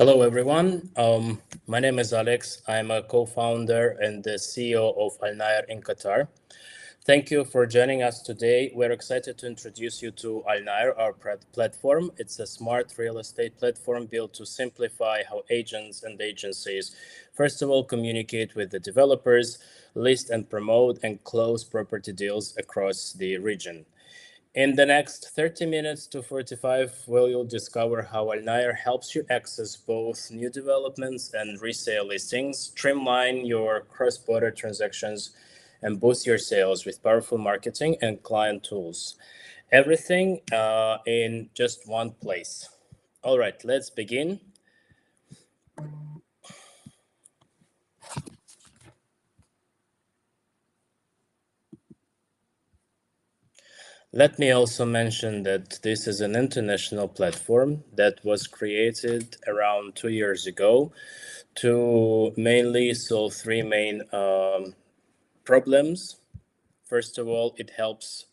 Hello, everyone. My name is Alex. I'm a co-founder and the CEO of Alnair in Qatar. Thank you for joining us today. We're excited to introduce you to Alnair, our platform. It's a smart real estate platform built to simplify how agents and agencies, first of all, communicate with the developers, list and promote, and close property deals across the region. In the next 30 minutes to 45, you'll discover how Alnair helps you access both new developments and resale listings, streamline your cross-border transactions, and boost your sales with powerful marketing and client tools. Everything in just one place. All right, let's begin. Let me also mention that this is an international platform that was created around 2 years ago to mainly solve three main problems. First of all, it helps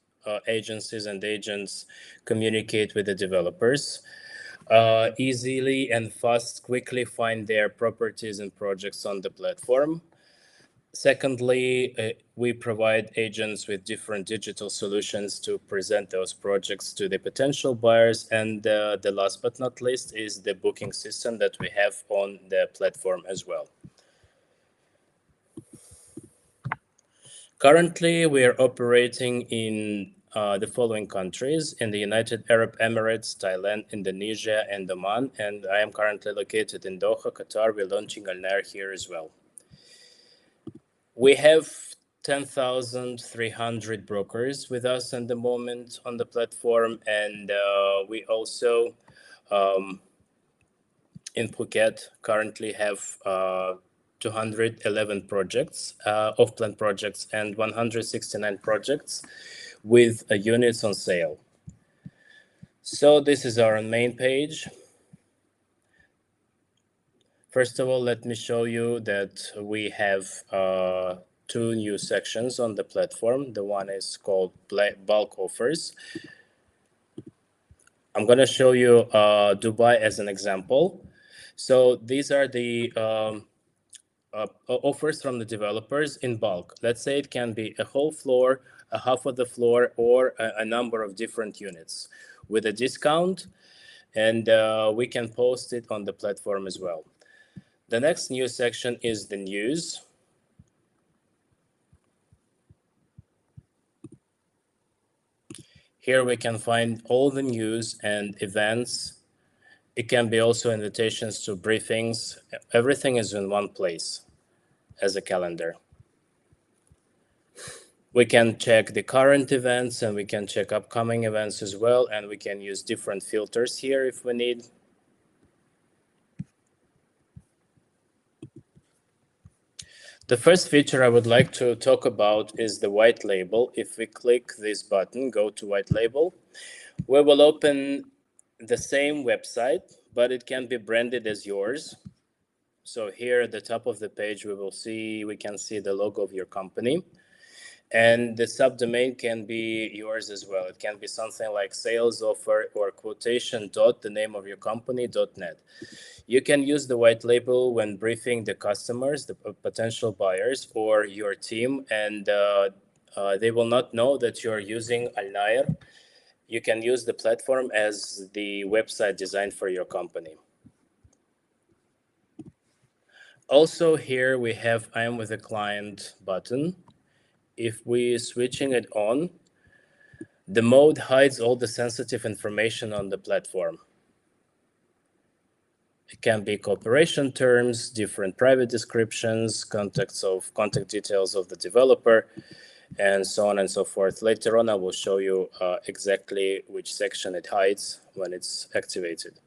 agencies and agents communicate with the developers, easily and quickly find their properties and projects on the platform. Secondly, we provide agents with different digital solutions to present those projects to the potential buyers. And the last but not least is the booking system that we have on the platform as well. Currently, we are operating in the following countries: in the United Arab Emirates, Thailand, Indonesia, and Oman. And I am currently located in Doha, Qatar. We're launching Alnair here as well. We have 10,300 brokers with us at the moment on the platform, and we also in Phuket currently have 211 projects, off-plan projects, and 169 projects with units on sale. So this is our main page. First of all, let me show you that we have two new sections on the platform. The one is called bulk offers. I'm going to show you Dubai as an example. So these are the offers from the developers in bulk. Let's say it can be a whole floor, a half of the floor, or a number of different units with a discount, and we can post it on the platform as well. The next news section is the news. Here we can find all the news and events. It can be also invitations to briefings. Everything is in one place as a calendar. We can check the current events and we can check upcoming events as well. And we can use different filters here if we need. The first feature I would like to talk about is the white label. If we click this button, go to white label, we will open the same website, but it can be branded as yours. So here at the top of the page, we can see the logo of your company. And the subdomain can be yours as well. It can be something like sales offer or quotation dot the name of your company.net. You can use the white label when briefing the customers, the potential buyers, or your team, and they will not know that you're using Alnair. You can use the platform as the website designed for your company. Also here we have I am with a client button. If we're switching it on, the mode hides all the sensitive information on the platform. It can be cooperation terms, different private descriptions, contact details of the developer, and so on and so forth. Later on, I will show you exactly which section it hides when it's activated.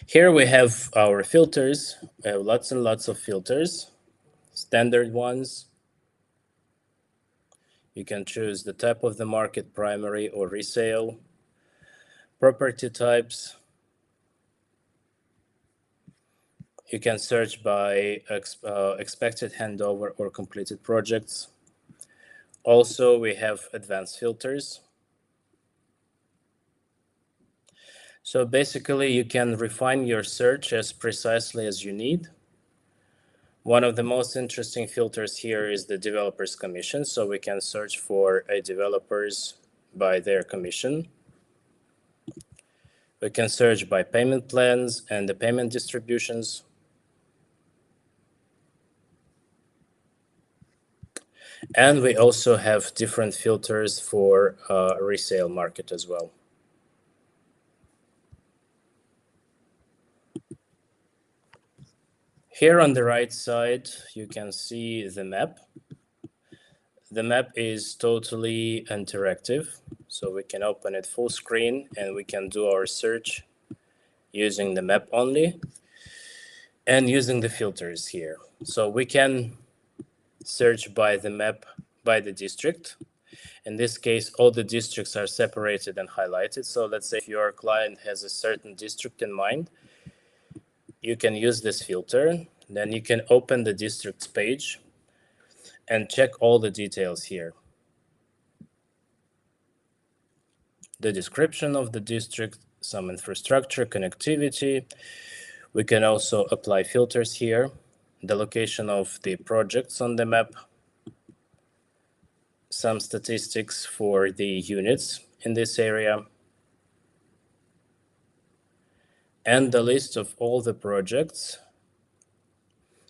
Here we have our filters. We have lots and lots of filters, standard ones. You can choose the type of the market, primary or resale, property types. You can search by expected handover or completed projects. Also, we have advanced filters. So basically, you can refine your search as precisely as you need. One of the most interesting filters here is the developer's commission. So we can search for developers by their commission. We can search by payment plans and the payment distributions. And we also have different filters for resale market as well. Here on the right side, you can see the map. The map is totally interactive, so we can open it full screen and we can do our search using the map only and using the filters here. So we can search by the map by the district. In this case, all the districts are separated and highlighted. So let's say if your client has a certain district in mind, you can use this filter. Then you can open the districts page and check all the details here. The description of the district, some infrastructure, connectivity. We can also apply filters here. The location of the projects on the map. Some statistics for the units in this area. And the list of all the projects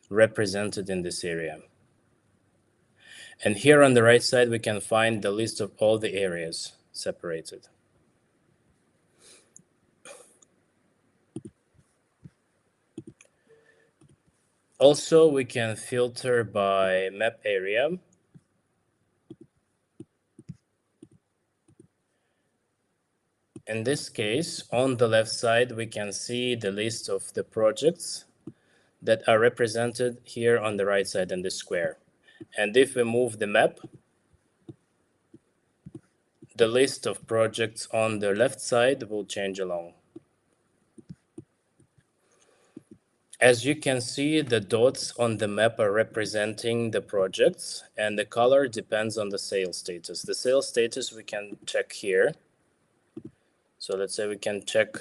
represented in this area. And here on the right side, we can find the list of all the areas separated. Also, we can filter by map area. In this case, on the left side, we can see the list of the projects that are represented here on the right side in the square. And if we move the map, the list of projects on the left side will change along. As you can see, the dots on the map are representing the projects, and the color depends on the sales status. The sales status we can check here. So let's say we can check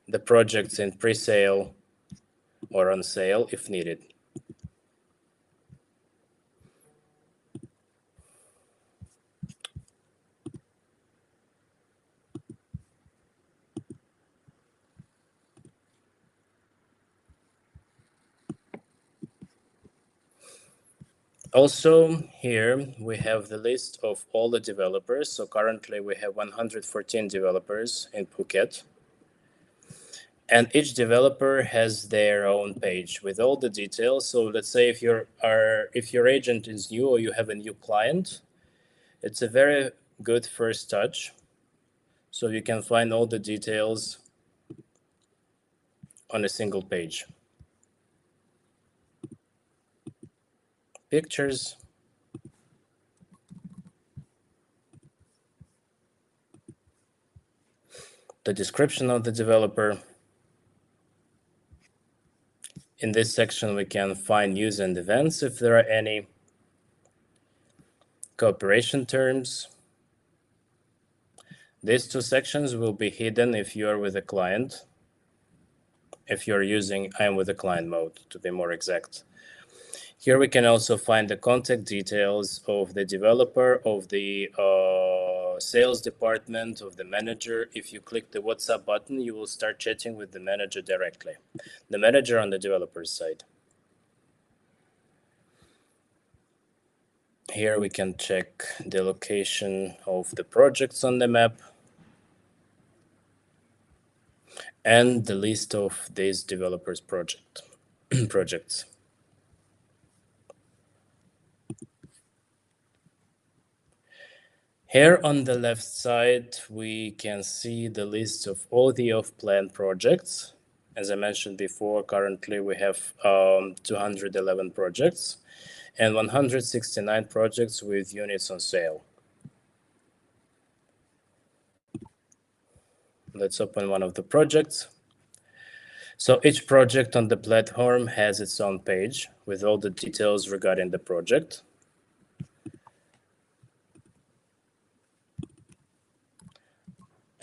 the projects in pre-sale or on sale if needed. Also, here we have the list of all the developers. So currently we have 114 developers in Phuket. And each developer has their own page with all the details. So let's say if your agent is new or you have a new client, it's a very good first touch. So you can find all the details on a single page. Pictures. The description of the developer. In this section, we can find news and events if there are any. Cooperation terms. These two sections will be hidden if you are with a client. If you're using I'm with a client mode, to be more exact. Here we can also find the contact details of the developer, of the sales department, of the manager. If you click the WhatsApp button, you will start chatting with the manager directly. The manager on the developer's side. Here we can check the location of the projects on the map and the list of these developers' projects. Here on the left side, we can see the list of all the off-plan projects. As I mentioned before, currently we have 211 projects and 169 projects with units on sale. Let's open one of the projects. So each project on the platform has its own page with all the details regarding the project.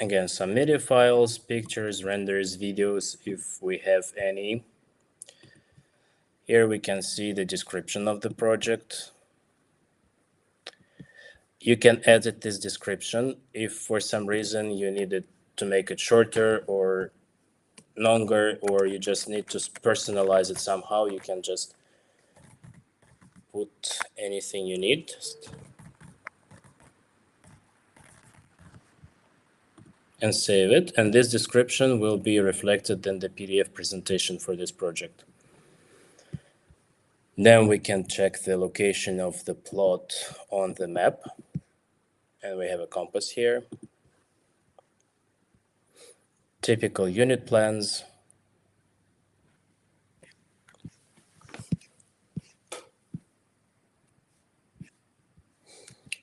Again, some media files, pictures, renders, videos, if we have any. Here we can see the description of the project. You can edit this description if for some reason you needed to make it shorter or longer, or you just need to personalize it somehow. You can just put anything you need. And save it, and this description will be reflected in the PDF presentation for this project. Then we can check the location of the plot on the map, and we have a compass here. Typical unit plans.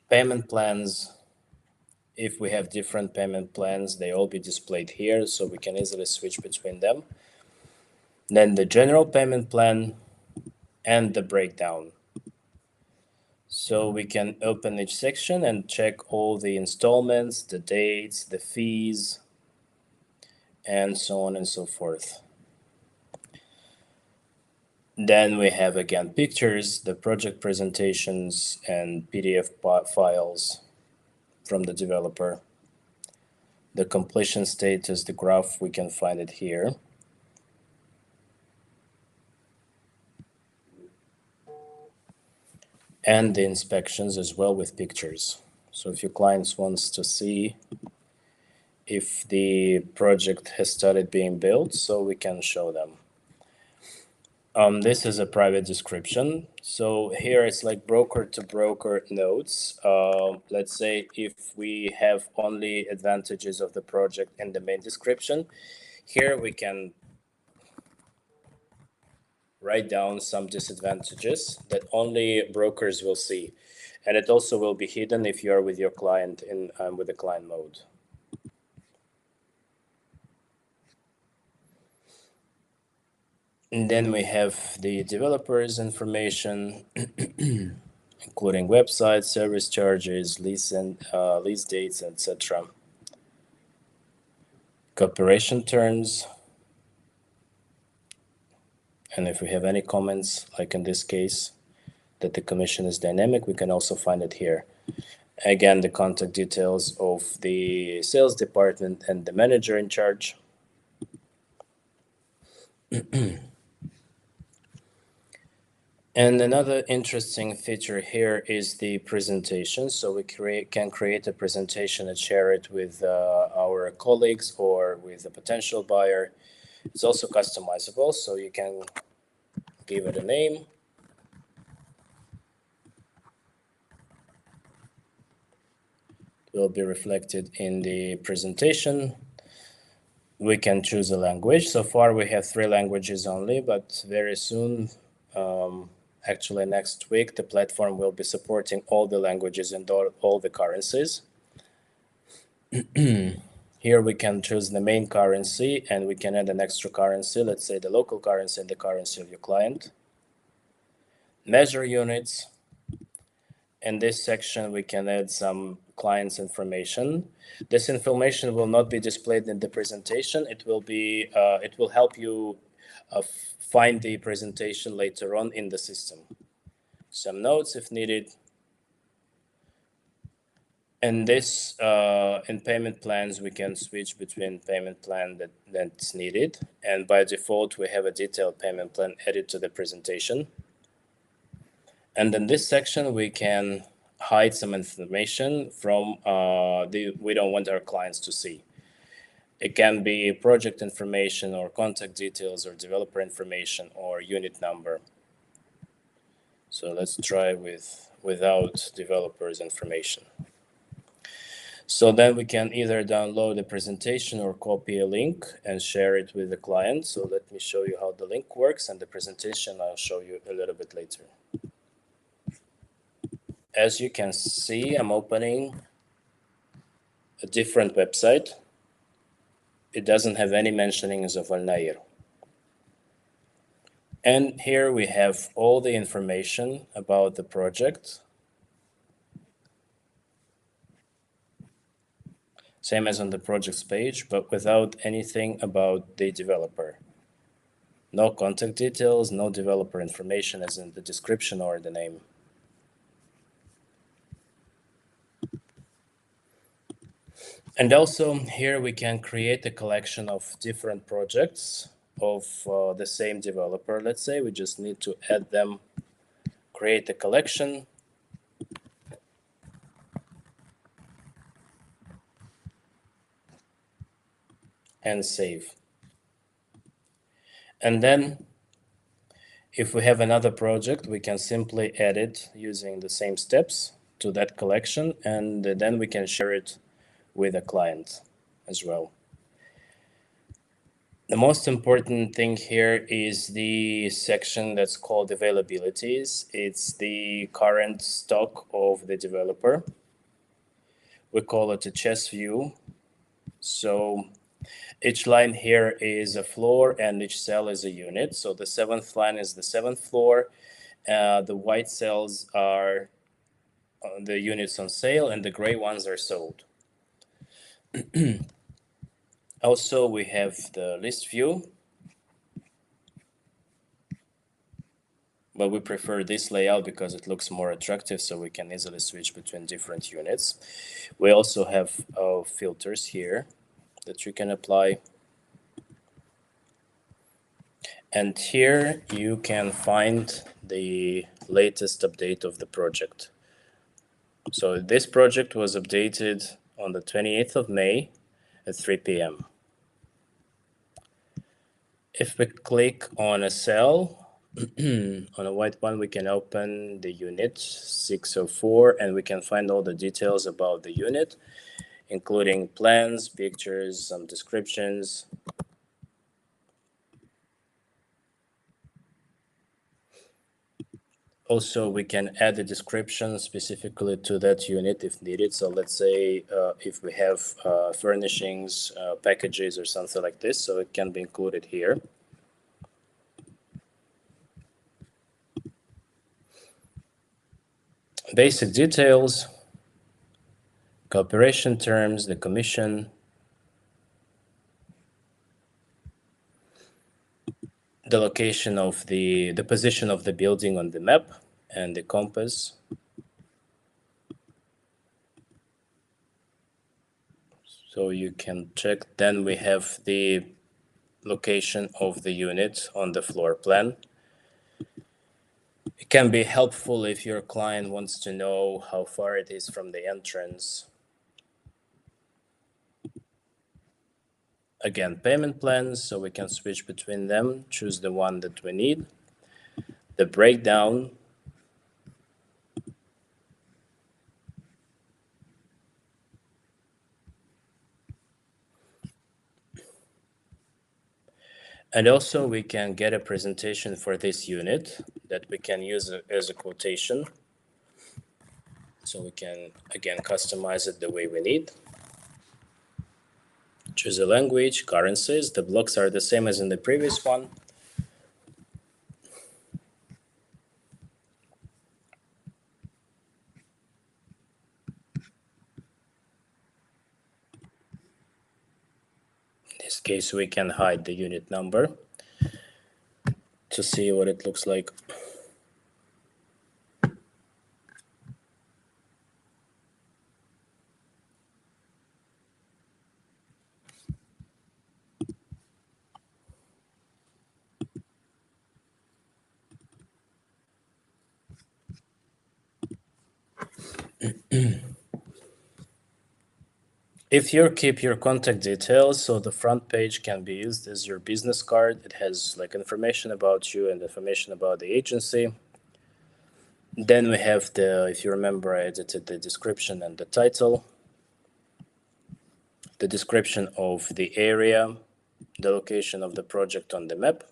Payment plans. If we have different payment plans, they all be displayed here, so we can easily switch between them. Then the general payment plan and the breakdown. So we can open each section and check all the installments, the dates, the fees, and so on and so forth. Then we have again pictures, the project presentations, and PDF files from the developer. The completion status, the graph, we can find it here. And the inspections as well with pictures. So if your clients wants to see if the project has started being built, so we can show them. This is a private description. So here it's like broker to broker notes. Let's say if we have only advantages of the project in the main description, here we can write down some disadvantages that only brokers will see. And it also will be hidden if you are with your client in with the client mode. And then we have the developers information, including websites, service charges, lease dates, etc. Cooperation terms. And if we have any comments, like in this case, that the commission is dynamic, we can also find it here. Again, the contact details of the sales department and the manager in charge. And another interesting feature here is the presentation. So we can create a presentation and share it with our colleagues or with a potential buyer. It's also customizable, so you can give it a name. It will be reflected in the presentation. We can choose a language. So far we have 3 languages only, but very soon, actually next week, the platform will be supporting all the languages and all the currencies. Here we can choose the main currency and we can add an extra currency, let's say the local currency and the currency of your client. Measure units. In this section, we can add some client's information. This information will not be displayed in the presentation. It will help you find the presentation later on in the system. Some notes if needed. And this, in payment plans, we can switch between payment plan that's needed. And by default, we have a detailed payment plan added to the presentation. And in this section, we can hide some information from we don't want our clients to see. It can be project information or contact details or developer information or unit number. So let's try without developers information. So then we can either download the presentation or copy a link and share it with the client. So let me show you how the link works, and the presentation I'll show you a little bit later. As you can see, I'm opening a different website. It doesn't have any mentionings of Alnair. And here we have all the information about the project. same as on the projects page, but without anything about the developer. No contact details, no developer information as in the description or the name. And also here we can create a collection of different projects of the same developer. Let's say we just need to add them, create a collection, and save. And then if we have another project, we can simply add it using the same steps to that collection, and then we can share it with a client as well. The most important thing here is the section that's called availabilities. It's the current stock of the developer. We call it a chess view. So each line here is a floor and each cell is a unit. So the seventh line is the seventh floor. The white cells are the units on sale and the gray ones are sold. Also, we have the list view, but we prefer this layout because it looks more attractive, so we can easily switch between different units. We also have filters here that you can apply. And here you can find the latest update of the project. So this project was updated on the 28th of May at 3 p.m. If we click on a cell, on a white one, we can open the unit 604 and we can find all the details about the unit, including plans, pictures, some descriptions. Also, we can add a description specifically to that unit if needed. So let's say if we have furnishings, packages or something like this, so it can be included here. Basic details, cooperation terms, the commission, the location of the position of the building on the map and the compass. So you can check. Then we have the location of the unit on the floor plan. It can be helpful if your client wants to know how far it is from the entrance. Again, payment plans, so we can switch between them, choose the one that we need. The breakdown. And also we can get a presentation for this unit that we can use as a quotation. So we can, again, customize it the way we need. Choose a language, currencies. The blocks are the same as in the previous one. In this case, we can hide the unit number to see what it looks like. If you keep your contact details, so the front page can be used as your business card. It has like information about you and information about the agency. Then we have if you remember, I edited the description and the title, the description of the area, the location of the project on the map,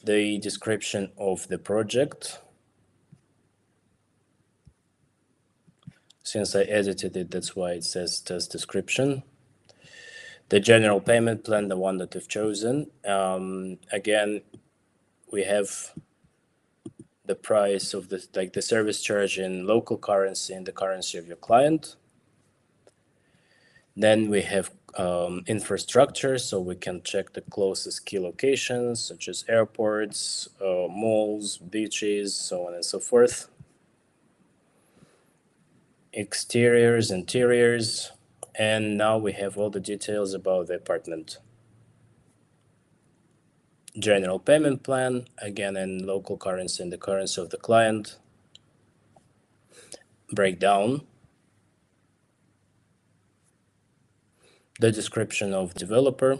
the description of the project. Since I edited it, that's why it says test description. The general payment plan, the one that we've chosen. Again, we have the price of the service charge in local currency and the currency of your client. Then we have infrastructure, so we can check the closest key locations, such as airports, malls, beaches, so on and so forth. Exteriors, interiors, and now we have all the details about the apartment. General payment plan, again in local currency and the currency of the client. Breakdown. The description of developer.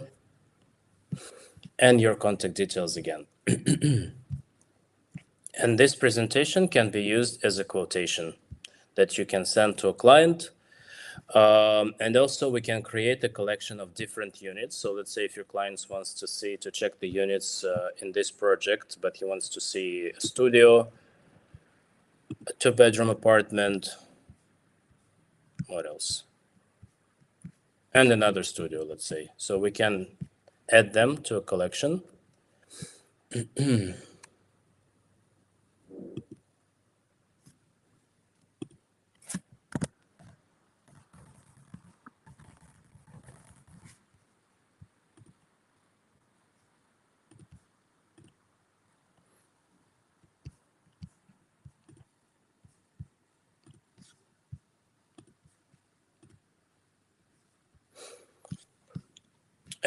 And your contact details again. And this presentation can be used as a quotation that you can send to a client. And also we can create a collection of different units. So let's say if your client wants to check the units in this project, but he wants to see a studio, a 2-bedroom apartment, what else? And another studio, let's say. So we can add them to a collection.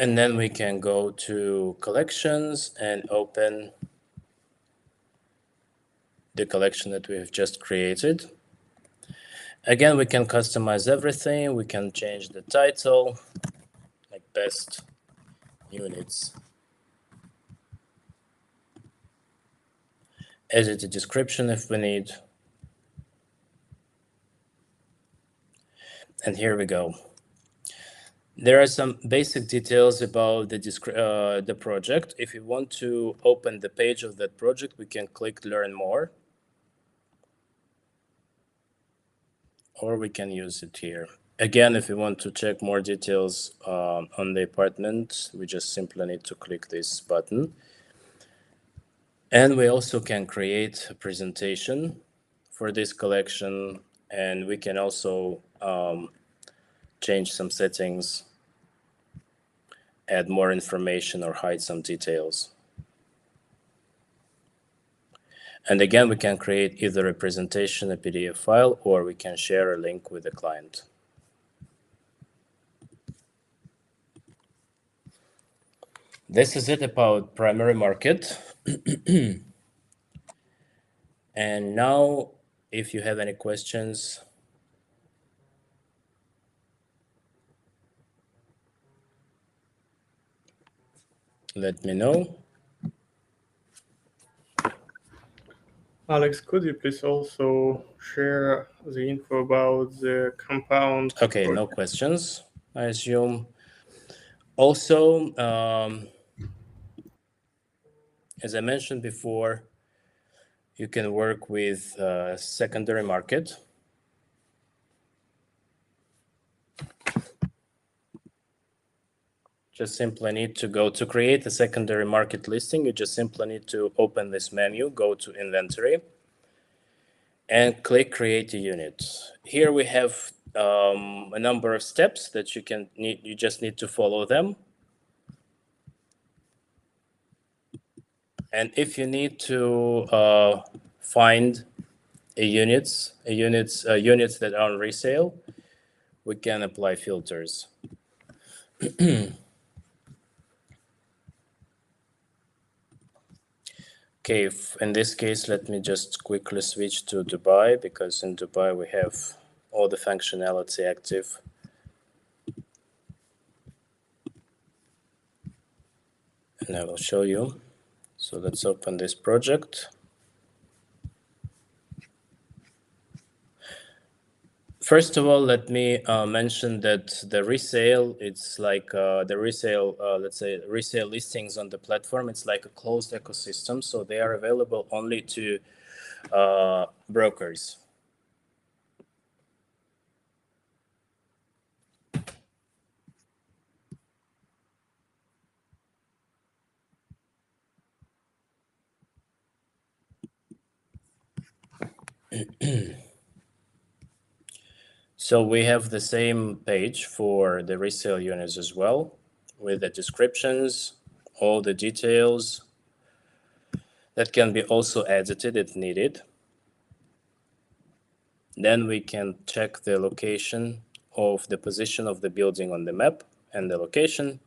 And then we can go to collections and open the collection that we have just created. Again, we can customize everything. We can change the title, like best units. Edit the description if we need. And here we go. There are some basic details about the project. If you want to open the page of that project, we can click Learn More. Or we can use it here. Again, if you want to check more details on the apartment, we just simply need to click this button. And we also can create a presentation for this collection, and we can also change some settings, add more information, or hide some details. And again, we can create either a presentation, a PDF file, or we can share a link with the client. This is it about primary market. And now, if you have any questions, let me know. Alex, could you please also share the info about the compound? Okay, no questions, I assume. Also, as I mentioned before, you can work with secondary market. Just simply need to go to create a secondary market listing. You just simply need to open this menu, go to inventory, and click create a unit. Here we have a number of steps that you just need to follow them. And if you need to find units that are on resale, we can apply filters. Okay, in this case, let me just quickly switch to Dubai, because in Dubai we have all the functionality active. And I will show you. So let's open this project. First of all, let me mention that the resale, it's like the resale, let's say resale listings on the platform, it's like a closed ecosystem. So they are available only to brokers. So we have the same page for the resale units as well, with the descriptions, all the details that can be also edited if needed. Then we can check the location of the position of the building on the map and the location.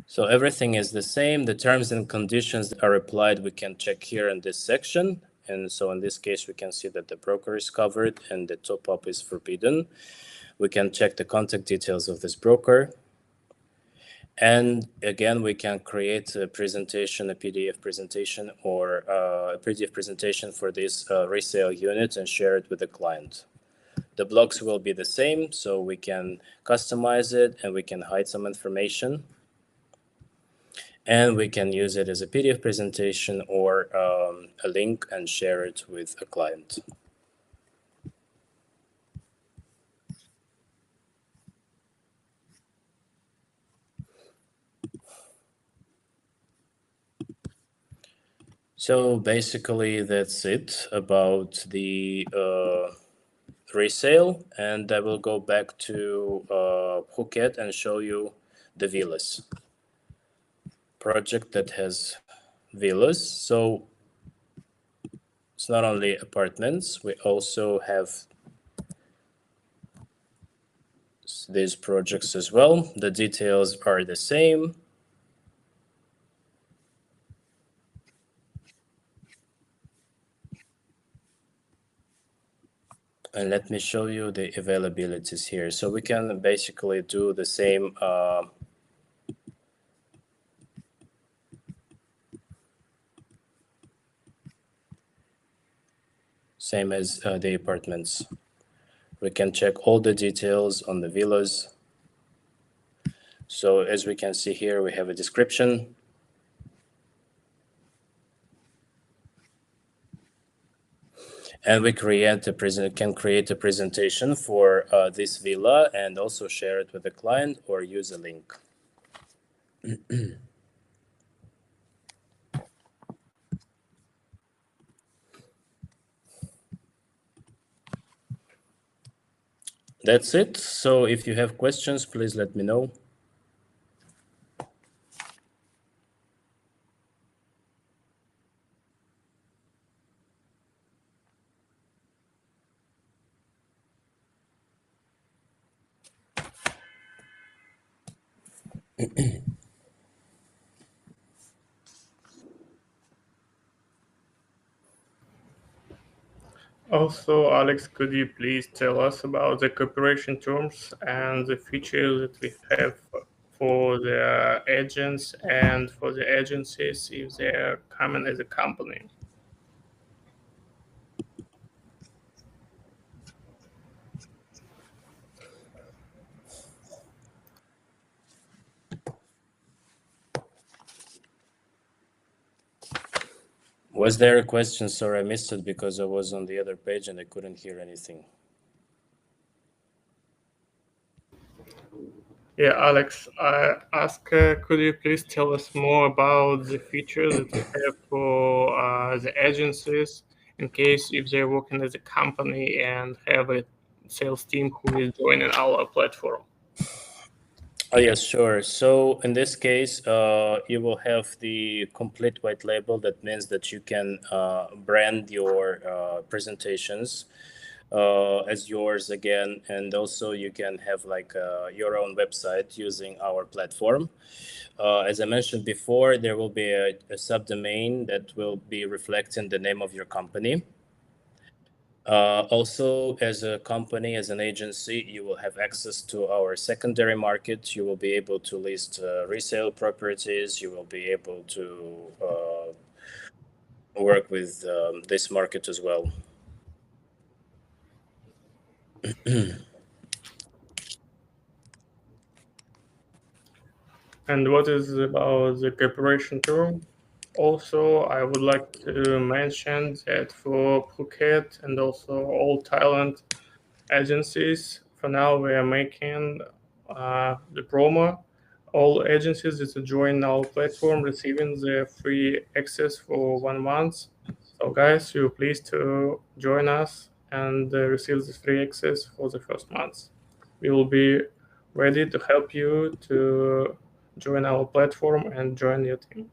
So everything is the same. The terms and conditions that are applied, we can check here in this section. And so in this case, we can see that the broker is covered and the top up is forbidden. We can check the contact details of this broker. And again, we can create a presentation, a PDF presentation, or a PDF presentation for this resale unit and share it with the client. The blocks will be the same, so we can customize it and we can hide some information. And we can use it as a PDF presentation or a link and share it with a client. So basically, that's it about the resale, and I will go back to Phuket and show you the villas project that has villas. So it's not only apartments, we also have these projects as well. The details are the same. And let me show you the availabilities here. So we can basically do the same same as the apartments. We can check all the details on the villas. So as we can see here, we have a description. And we can create a presentation for this villa and also share it with the client or use a link. That's it. So if you have questions, please let me know. Also, Alex, could you please tell us about the cooperation terms and the features that we have for the agents and for the agencies if they're coming as a company? Was there a question? Sorry, I missed it because I was on the other page and I couldn't hear anything. Yeah, Alex, I ask, could you please tell us more about the features that we have for the agencies in case if they're working as a company and have a sales team who is joining our platform? Oh, yes, sure. So in this case, you will have the complete white label. That means that you can brand your presentations as yours again, and also you can have like your own website using our platform. As I mentioned before, there will be a subdomain that will be reflecting the name of your company. Also, as a company, as an agency, you will have access to our secondary market. You will be able to list resale properties. You will be able to work with this market as well. And what is about the cooperation term? Also, I would like to mention that for Phuket and also all Thailand agencies, for now we are making the promo. All agencies that join our platform receiving the free access for 1 month. So, guys, you're pleased to join us and receive this free access for the first month. We will be ready to help you to join our platform and join your team.